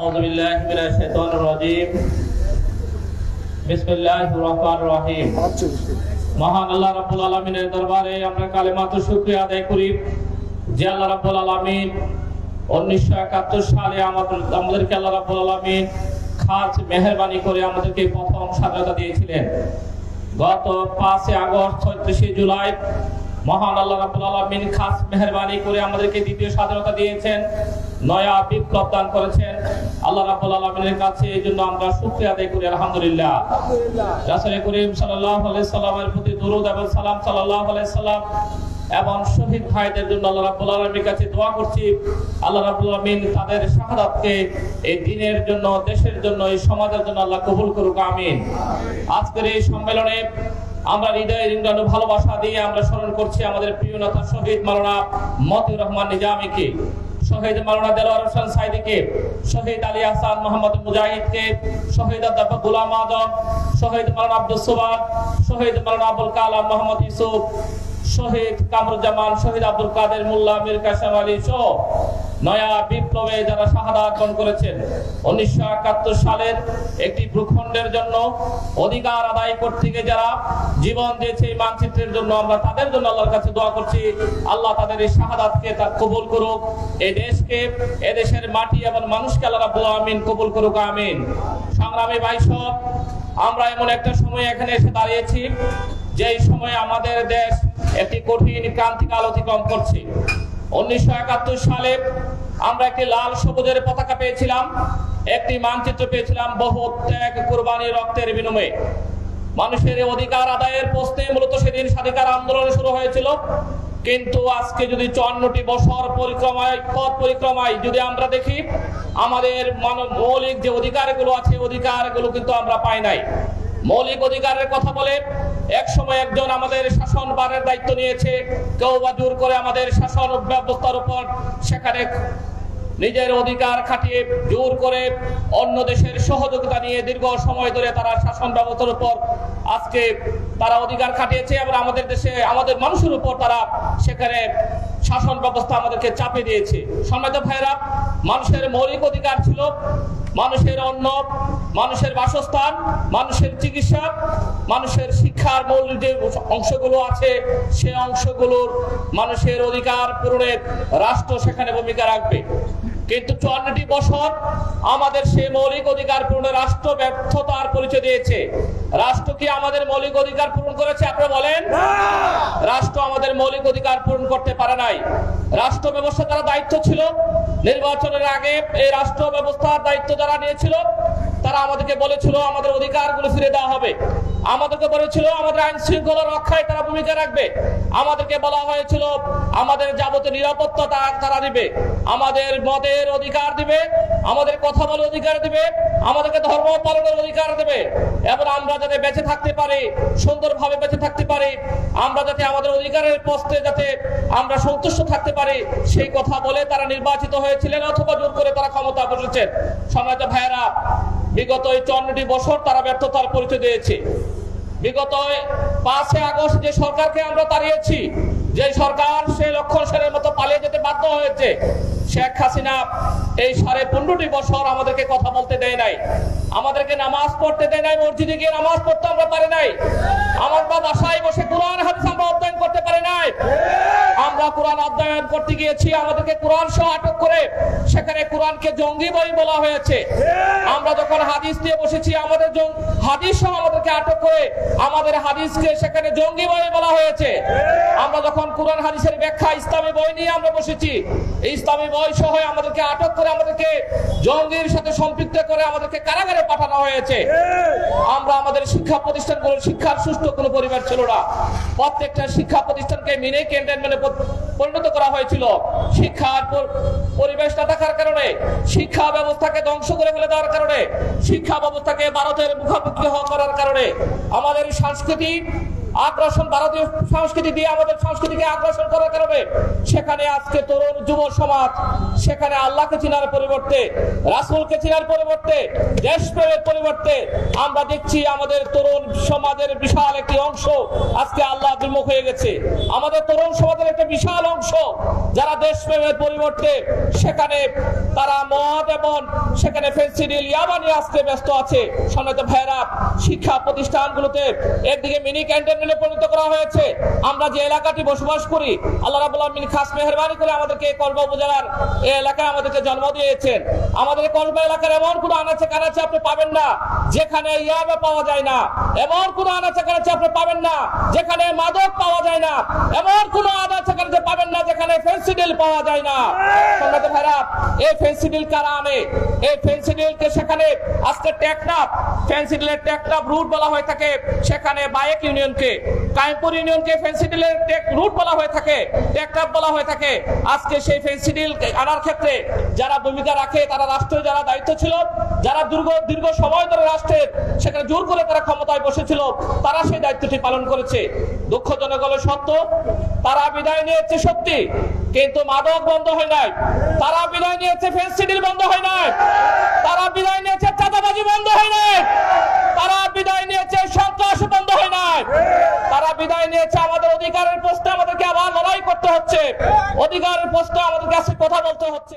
আউযু বিল্লাহি মিনাশ শাইতানির রাজীম। বিসমিল্লাহির রহমানির রহিম। মহান আল্লাহ রাব্বুল আলামিনের দরবারে আমরা কালেমাতু শুকরিয়া আদায় করি যে আল্লাহ রাব্বুল আলামিন 1971 সালে আমাদেরকে আল্লাহ রাব্বুল আলামিন খাস মেহেরবানি করে আমাদেরকে প্রথম স্বাধীনতা দিয়েছিলেন। গত 5 আগস্ট 36 জুলাই মহান আল্লাহ রাব্বুল আলামিন খাস মেহেরবানি করে আমাদেরকে দ্বিতীয় স্বাধীনতা দিয়েছেন, নয়া বিপ্লব দান করেছেন। আল্লাহ রাব্বুল আলামিনের কাছে এই জন্য আমরা শুকরিয়া আদায় করি আলহামদুলিল্লাহ। রাসূল করিম সাল্লাল্লাহু আলাইহি সাল্লামের প্রতি দরুদ এবং সালাম সাল্লাল্লাহু আলাইহি সাল্লাম এবং শহীদ ভাইদের জন্য আল্লাহ রাব্বুল আলামিনের কাছে দোয়া করছি আল্লাহ রাব্বুল আলামিন তাদের শাহাদাতকে এই দ্বীনের জন্য, দেশের জন্য, এই সমাজের জন্য আল্লাহ কবুল করুক, আমিন। আজকের এই সম্মেলনে আমরা হৃদয়ের ইন্দ্রাণু ভালোবাসা দিয়ে আমরা স্মরণ করছি আমাদের প্রিয় নেতা শহীদ মাওলানা মতিউর রহমান নিজামীকে, শহীদ মাওলানা দেলোয়ার হোসেন সাইদিকে, শহীদ আলী আহসান মোহাম্মদ মুজাহিদকে, শহীদ অধ্যাপক গোলাম আজম, শহীদ মাওলানা আব্দুল সুবাদ, শহীদ মাওলানা আবুল কালাম মোহাম্মদ ইউসুফ, শহীদ কামরুজ্জামান, শহীদ আব্দুল কাদের মোল্লা, মীর কাসেম আলী সহ নয়া বিপ্লবে যারা শাহাদাত বরণ করেছেন, 1971 সালের একটি ভূখণ্ডের জন্য অধিকার আদায় করতে গিয়ে যারা জীবন দিয়েছে এই মানচিত্রের জন্য, আমরা তাদের জন্য আল্লাহর কাছে দোয়া করছি আল্লাহ তাদের এই শাহাদাতকে তা কবুল করুক, এই দেশকে, এই দেশের মাটি এবং মানুষকে আল্লাহ রাব্বুল আলামিন কবুল করুক, আমিন। সংগ্রামী ভাই সব, আমরা এমন একটা সময় এখানে এসে দাঁড়িয়েছি যেই সময় আমাদের দেশ একটি কঠিন ক্রান্তিকাল অতিক্রম করছে। 1971 সালে আমরা একটি লাল সবুজের পতাকা পেয়েছিলাম, একটি মানচিত্র পেয়েছিলাম, বহু ত্যাগ, কুরবানি, রক্তের বিনিময়ে মানুষের অধিকার আদায়ের প্রশ্নে মূলত সেদিন স্বাধিকার আন্দোলন শুরু হয়েছিল। কিন্তু আজকে যদি 54টি বছর পথ পরিক্রমায় যদি আমরা দেখি আমাদের মৌলিক যে অধিকারগুলো আছে, অধিকারগুলো কিন্তু আমরা পাই নাই। মৌলিক অধিকারের কথা বলে এক সময় একজন আমাদের শাসনভারের দায়িত্ব নিয়েছে, কেউ বা জোর করে আমাদের শাসন ব্যবস্থার উপর সেখানে নিজের অধিকার খাটিয়ে জোর করে অন্য দেশের সহযোগিতা নিয়ে দীর্ঘ সময় ধরে তারা শাসন ব্যবস্থার উপর আজকে তারা অধিকার খাটিয়েছে এবং আমাদের দেশে আমাদের মানুষের উপর তারা সেখানে শাসন ব্যবস্থা আমাদেরকে চাপিয়ে দিয়েছে। সম্মানিত ভাইরা, মানুষের মৌলিক অধিকার ছিল মানুষের অন্ন, মানুষের বাসস্থান, মানুষের চিকিৎসা, মানুষের শিক্ষার মূল যে অংশগুলো আছে সে অংশগুলোর মানুষের অধিকার পূরণে রাষ্ট্র সেখানে ভূমিকা রাখবে। কিন্তু 54টি বছর আমাদের সেই মৌলিক অধিকার পূরণে রাষ্ট্র ব্যর্থতার পরিচয় দিয়েছে। রাষ্ট্র কি আমাদের মৌলিক অধিকার পূরণ করেছে? আপনারা বলেন। রাষ্ট্র আমাদের মৌলিক অধিকার পূরণ করতে পারে নাই। রাষ্ট্র ব্যবস্থা যারা দায়িত্ব ছিল নির্বাচনের আগে, এই রাষ্ট্র ব্যবস্থার দায়িত্ব যারা নিয়েছিল তারা আমাদেরকে বলেছিল আমাদের অধিকারগুলো ফিরে দেওয়া হবে, আমাদেরকে বলেছিল আমাদের আইন শৃঙ্খলা রক্ষায় তারা ভূমিকা রাখবে, আমাদেরকে বলা হয়েছিল আমাদের যাবতীয় নিরাপত্তা তারা দিবে, আমাদের মতের অধিকার দিবে, আমাদের কথা বলার অধিকার দিবে, আমাদেরকে ধর্ম পালনের অধিকার দেবে এবং আমরা যাতে বেঁচে থাকতে পারি, সুন্দরভাবে বেঁচে থাকতে পারি, আমরা যাতে আমাদের অধিকারের পোস্টে যাতে আমরা সন্তুষ্ট থাকতে পারি, সেই কথা বলে তারা নির্বাচিত হয়েছিলেন অথবা জোর করে তারা ক্ষমতা বসেছেন। সম্মানিত ভাইয়েরা, বিগত এই 54টি বছর তারা ব্যর্থতার পরিচয় দিয়েছে। বিগত 5 আগস্ট যে সরকারকে আমরা তাড়িয়েছি, যে সরকার সেই লক্ষণ সেনের মতো পালিয়ে যেতে বাধ্য হয়েছে, শেখ হাসিনা এই 15.5টি বছর আমাদেরকে কথা বলতে দেয় নাই, আমাদেরকে নামাজ পড়তে দেয় নাই, মসজিদে গিয়ে নামাজ পড়তে আমরা পারি নাই, আমার বাসায় বসে কোরআন হাদিস আমরা অধ্যয়ন করতে পারি নাই। আমরা কোরআন অধ্যয়ন করতে গিয়েছি, আমাদেরকে কোরআন সহ আটক করে সেখানে কোরআনকে জঙ্গি বই বলা হয়েছে। আমরা যখন হাদিস নিয়ে বসেছি আমাদের হাদিস সহ আমাদেরকে আটক করে আমাদের হাদিসকে সেখানে জঙ্গি বই বলা হয়েছে। আমরা যখন কোরআন হাদিসের ব্যাখ্যা ইসলামী বই নিয়ে আমরা বসেছি, এই ইসলামী বই সহ আমাদেরকে আটক করে আমাদেরকে জঙ্গির সাথে সম্পৃক্ত করে আমাদেরকে কারাগারে পাঠানো হয়েছে। আমরা আমাদের শিক্ষা প্রতিষ্ঠানগুলোর শিক্ষার সুষ্ঠু কোনো পরিবেশ ছিল না, প্রত্যেকটা শিক্ষা প্রতিষ্ঠানকে মিনি ক্যান্টনমেন্টে পরিণত করা হয়েছিল। শিক্ষার পরিবেশ না থাকার কারণে, শিক্ষা ব্যবস্থাকে ধ্বংস করে ফেলে দেওয়ার কারণে, শিক্ষা ব্যবস্থাকে ভারতের মুখোমুখি করার কারণে আমাদের সংস্কৃতি, আগ্রাসন, ভারতীয় সংস্কৃতি দিয়ে আমাদের সংস্কৃতিকে আগ্রাসন করার কারণে সেখানে আজকে তরুণ যুব সমাজ সেখানে আল্লাহকে চিনার পরিবর্তে, রাসূলকে চিনার পরিবর্তে, দেশপ্রেমের পরিবর্তে আমরা দেখছি আমাদের তরুণ সমাজের বিশাল একটি অংশ আজকে আল্লাহ বিমুখ হয়ে গেছে। আমাদের তরুণ সমাজের একটা বিশাল অংশ যারা দেশপ্রেমের পরিবর্তে সেখানে তারা মদ এবং সেখানে ফেন্সিডিল, ইয়াবা নিয়ে আজকে ব্যস্ত আছে। সম্মানিত ভাইরা, শিক্ষা প্রতিষ্ঠানগুলোতে একদিকে মিনি ক্যান্টনমেন্টে পরিণত করা হয়েছে। আমরা যে এলাকাটি বসবাস করি, আল্লাহ রাব্বুল আলামিন খাস মেহেরবানি করে আমাদেরকে কসবা উপজেলার এই এলাকায় আমাদেরকে জন্ম দিয়েছেন। আমাদের কসবা এলাকার এমন কোনো আনাচে কানাচে আপনি পাবেন না যেখানে ইয়াবা পাওয়া যায় না, এমন কোনো আনাচে কানাচে আপনি পাবেন না যেখানে মাদক পাওয়া যায় না, এমন কোনো আনাচে কানাচে পাবেন না যেখানে ফেন্সিডিল পাওয়া যায় না। সম্মানিত ভাইরা, এই ফেন্সিডিল কারা আনে? এই ফেন্সিডিলকে সেখানে আজকে টেকনাফ, ফেন্সিডিলের টেকনাফ রুট বলা হয়ে থাকে, সেখানে বায়েক ইউনিয়নকে, কায়েমপুর ইউনিয়নকে ফেন্সিডিলের রুট বলা হয়ে থাকে, টেকনাফ বলা হয়ে থাকে। আজকে সেই ফেন্সিডিল আনার ক্ষেত্রে যারা ভূমিকা রাখে, তারা রাষ্ট্রের যারা দায়িত্ব ছিল, যারা দীর্ঘ সময় ধরে রাষ্ট্রের সেখানে জোর করে তারা ক্ষমতায় বসেছিল, তারা সেই দায়িত্বটি পালন করেছে। দুঃখজনক হলো সত্য, তারা বিদায় নিয়েছে সত্যি, কিন্তু মাদক বন্ধ হয় নাই। তারা বিদায় নিয়েছে, ফেন্সিডিল বন্ধ হয় নাই। তারা বিদায় নিয়েছে, চাঁদাবাজি বন্ধ হয় নাই। তারা বিদায় নিয়েছে, সন্ত্রাস বন্ধ হয় নাই। তারা বিদায় নিয়েছে, আমাদের অধিকারের প্রশ্নে আমাদেরকে আবার লড়াই করতে হচ্ছে, অধিকারের প্রশ্নে আমাদের কাছে কথা বলতে হচ্ছে।